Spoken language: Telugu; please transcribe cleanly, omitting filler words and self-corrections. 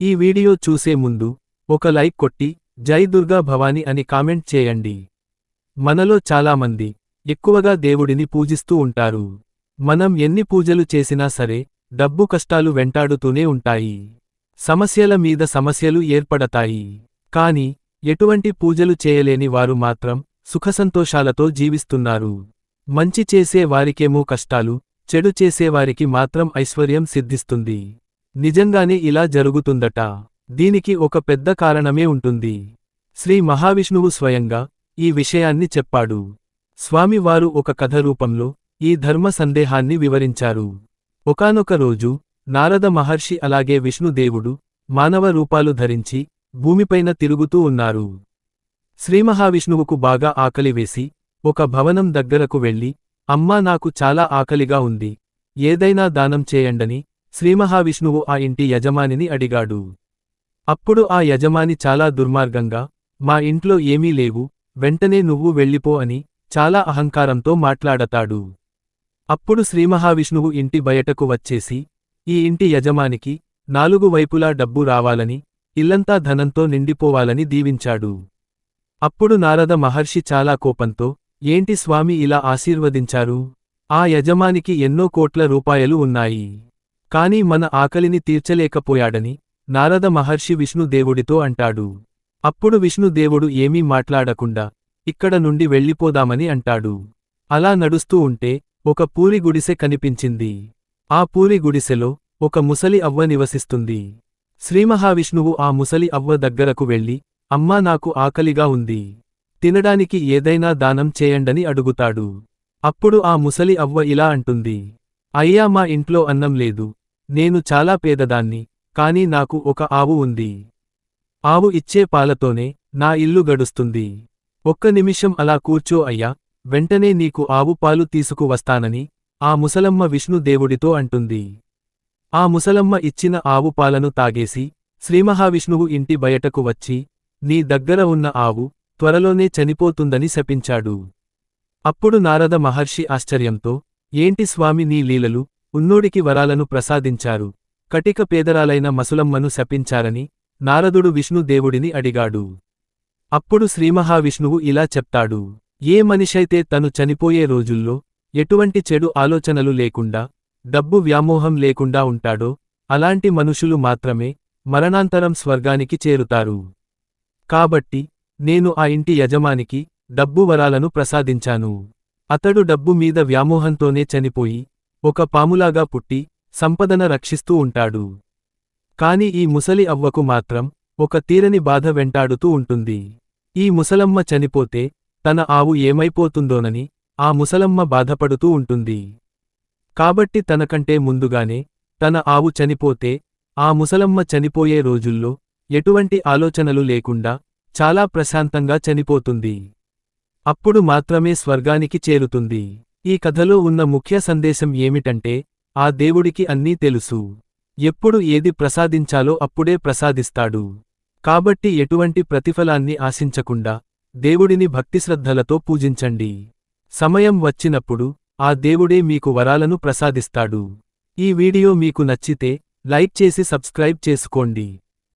ఈ వీడియో చూసే ముందు ఒక లైక్ కొట్టి జై దుర్గా భవాని అని కామెంట్ చేయండి. మనలో చాలామంది ఎక్కువగా దేవుడిని పూజిస్తూ ఉంటారు. మనం ఎన్ని పూజలు చేసినా సరే డబ్బు కష్టాలు వెంటాడుతూనే ఉంటాయి. సమస్యల మీద సమస్యలు ఏర్పడతాయి. కానీ ఎటువంటి పూజలు చేయలేని వారు మాత్రం సుఖసంతోషాలతో జీవిస్తున్నారు. మంచి చేసే వారికేమో కష్టాలు, చెడు చేసేవారికి మాత్రం ఐశ్వర్యం సిద్ధిస్తుంది. నిజంగానే ఇలా జరుగుతుందట. దీనికి ఒక పెద్ద కారణమే ఉంటుంది. శ్రీ మహావిష్ణువు స్వయంగా ఈ విషయాన్ని చెప్పాడు. స్వామివారు ఒక కథ రూపంలో ఈ ధర్మ సందేహాన్ని వివరించారు. ఒకానొక రోజు నారద మహర్షి అలాగే విష్ణుదేవుడు మానవ రూపాలు ధరించి భూమిపైన తిరుగుతూ ఉన్నారు. శ్రీమహావిష్ణువుకు బాగా ఆకలివేసి ఒక భవనం దగ్గరకు వెళ్ళి, అమ్మా నాకు చాలా ఆకలిగా ఉంది, ఏదైనా దానం చేయండని శ్రీమహావిష్ణువు ఆ ఇంటి యజమానిని అడిగాడు. అప్పుడు ఆ యజమాని చాలా దుర్మార్గంగా, మా ఇంట్లో ఏమీ లేవు, వెంటనే నువ్వు వెళ్ళిపో అని చాలా అహంకారంతో మాట్లాడతాడు. అప్పుడు శ్రీమహావిష్ణువు ఇంటి బయటకు వచ్చేసి, ఈ ఇంటి యజమానికి 4 వైపులా డబ్బు రావాలని, ఇల్లంతా ధనంతో నిండిపోవాలని దీవించాడు. అప్పుడు నారద మహర్షి చాలా కోపంతో, ఏంటి స్వామి ఇలా ఆశీర్వదించారు? ఆ యజమానికి ఎన్నో కోట్ల రూపాయలు ఉన్నాయి. కాని మన ఆకలిని తీర్చలేకపోయాడని నారద మహర్షి విష్ణుదేవుడితో అంటాడు. అప్పుడు విష్ణుదేవుడు ఏమీ మాట్లాడకుండా ఇక్కడ నుండి వెళ్ళిపోదామని అంటాడు. అలా నడుస్తూ ఉంటే ఒక పూరి గుడిసె కనిపించింది. ఆ పూరి గుడిసెలో ఒక ముసలి అవ్వ నివసిస్తుంది. శ్రీమహావిష్ణువు ఆ ముసలి అవ్వ దగ్గరకు వెళ్ళి, అమ్మా నాకు ఆకలిగా ఉంది, తినడానికి ఏదైనా దానం చేయండని అడుగుతాడు. అప్పుడు ఆ ముసలి అవ్వ ఇలా అంటుంది, అయ్యా మా ఇంట్లో అన్నం లేదు, నేను చాలా పేదదాన్ని, కానీ నాకు ఒక ఆవు ఉంది. ఆవు ఇచ్చే పాలతోనే నా ఇల్లు గడుస్తుంది. ఒక్క నిమిషం అలా కూర్చో అయ్యా, వెంటనే నీకు ఆవు పాలు తీసుకు వస్తానని ఆ ముసలమ్మ విష్ణుదేవుడితో అంటుంది. ఆ ముసలమ్మ ఇచ్చిన ఆవు పాలను తాగేసి శ్రీమహావిష్ణువు ఇంటి బయటకు వచ్చి, నీ దగ్గర ఉన్న ఆవు త్వరలోనే చనిపోతుందని శపించాడు. అప్పుడు నారద మహర్షి ఆశ్చర్యంతో, ఏంటి స్వామి నీ లీలలు, ఉన్నోడికి వరాలను ప్రసాదించారు, కటిక పేదరాలైన మసులమ్మను శపించారని నారదుడు విష్ణుదేవుడిని అడిగాడు. అప్పుడు శ్రీమహావిష్ణువు ఇలా చెప్తాడు, ఏ మనిషైతే తను చనిపోయే రోజుల్లో ఎటువంటి చెడు ఆలోచనలు లేకుండా, డబ్బు వ్యామోహం లేకుండా ఉంటాడో అలాంటి మనుషులు మాత్రమే మరణాంతరం స్వర్గానికి చేరుతారు. కాబట్టి నేను ఆ ఇంటి యజమానికి డబ్బు వరాలను ప్రసాదించాను. అతడు డబ్బు మీద వ్యామోహంతోనే చనిపోయి ఒక పాములాగా పుట్టి సంపదన రక్షిస్తూ ఉంటాడు. కాని ఈ ముసలి అవ్వకు మాత్రం ఒక తీరని బాధ వెంటాడుతూ ఉంటుంది. ఈ ముసలమ్మ చనిపోతే తన ఆవు ఏమైపోతుందోనని ఆ ముసలమ్మ బాధపడుతూ ఉంటుంది. కాబట్టి తనకంటే ముందుగానే తన ఆవు చనిపోతే ఆ ముసలమ్మ చనిపోయే రోజుల్లో ఎటువంటి ఆలోచనలు లేకుండా చాలా ప్రశాంతంగా చనిపోతుంది. అప్పుడు మాత్రమే స్వర్గానికి చేరుతుంది. ఈ కథలో ఉన్న ముఖ్య సందేశం ఏమిటంటే, ఆ దేవుడికి అన్నీ తెలుసు. ఎప్పుడు ఏది ప్రసాదించాలో అప్పుడే ప్రసాదిస్తాడు. కాబట్టి ఎటువంటి ప్రతిఫలాన్ని ఆశించకుండా దేవుడిని భక్తిశ్రద్ధలతో పూజించండి. సమయం వచ్చినప్పుడు ఆ దేవుడే మీకు వరాలను ప్రసాదిస్తాడు. ఈ వీడియో మీకు నచ్చితే లైక్ చేసి సబ్స్క్రైబ్ చేసుకోండి.